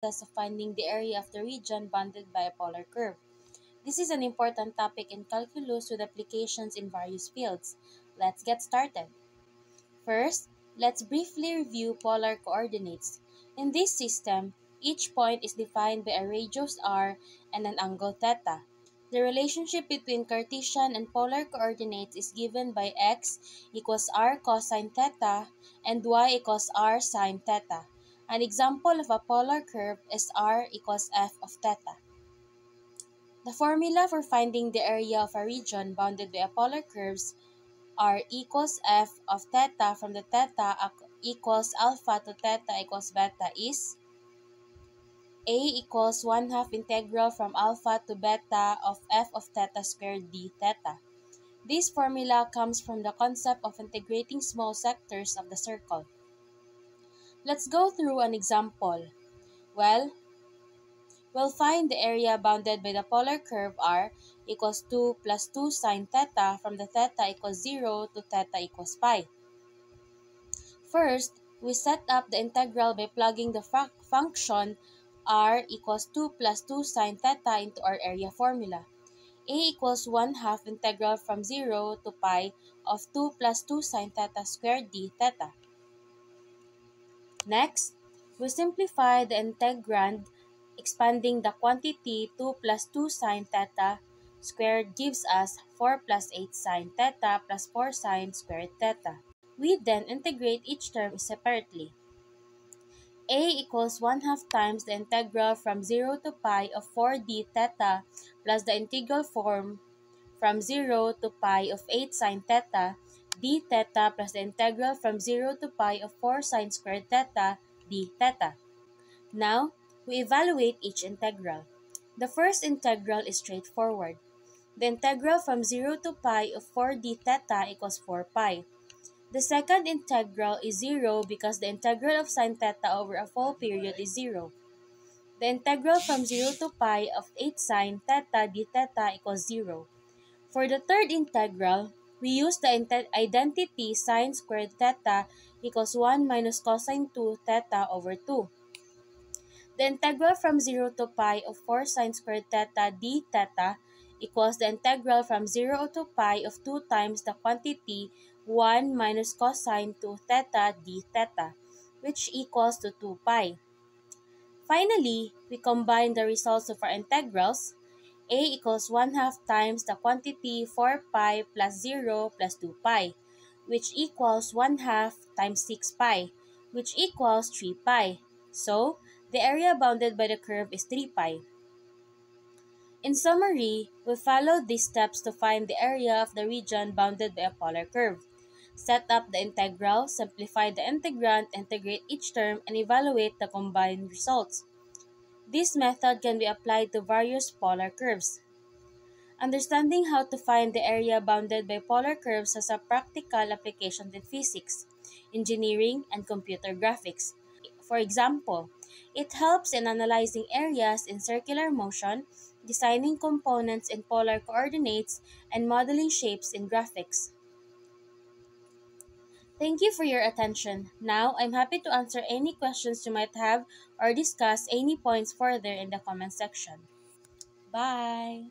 process of finding the area of the region bounded by a polar curve. This is an important topic in calculus with applications in various fields. Let's get started. First, let's briefly review polar coordinates. In this system, each point is defined by a radius r and an angle theta. The relationship between Cartesian and polar coordinates is given by x equals r cosine theta and y equals r sine theta. An example of a polar curve is r equals f of theta. The formula for finding the area of a region bounded by a polar curves r equals f of theta from the theta equals alpha to theta equals beta is a equals 1/2 integral from alpha to beta of f of theta squared d theta. This formula comes from the concept of integrating small sectors of the circle. Let's go through an example. We'll find the area bounded by the polar curve r equals 2 plus 2 sine theta from the theta equals 0 to theta equals pi. First, we set up the integral by plugging the function r equals 2 plus 2 sine theta into our area formula. A equals 1/2 integral from 0 to pi of 2 plus 2 sine theta squared d theta. Next, we simplify the integrand, expanding the quantity 2 plus 2 sine theta squared gives us 4 plus 8 sine theta plus 4 sine squared theta. We then integrate each term separately. A equals 1/2 times the integral from 0 to pi of 4d theta plus the integral form from 0 to pi of 8 sine theta d theta plus the integral from 0 to pi of 4 sine squared theta d theta. Now, we evaluate each integral. The first integral is straightforward. The integral from 0 to pi of 4d theta equals 4 pi. The second integral is 0 because the integral of sine theta over a full period is 0. The integral from 0 to pi of 8 sine theta d theta equals 0. For the third integral, we use the identity sine squared theta equals 1 minus cosine 2 theta over 2. The integral from 0 to pi of 4 sine squared theta d theta equals the integral from 0 to pi of 2 times the quantity 1 minus cosine 2 theta d theta, which equals to 2 pi. Finally, we combine the results of our integrals. A equals 1/2 times the quantity 4 pi plus 0 plus 2 pi, which equals 1/2 times 6 pi, which equals 3 pi. So, the area bounded by the curve is 3 pi. In summary, we followed these steps to find the area of the region bounded by a polar curve. Set up the integral, simplify the integrand, integrate each term, and evaluate the combined results. This method can be applied to various polar curves. Understanding how to find the area bounded by polar curves has a practical application in physics, engineering, and computer graphics. For example, it helps in analyzing areas in circular motion, designing components in polar coordinates, and modeling shapes in graphics. Thank you for your attention. Now, I'm happy to answer any questions you might have or discuss any points further in the comment section. Bye!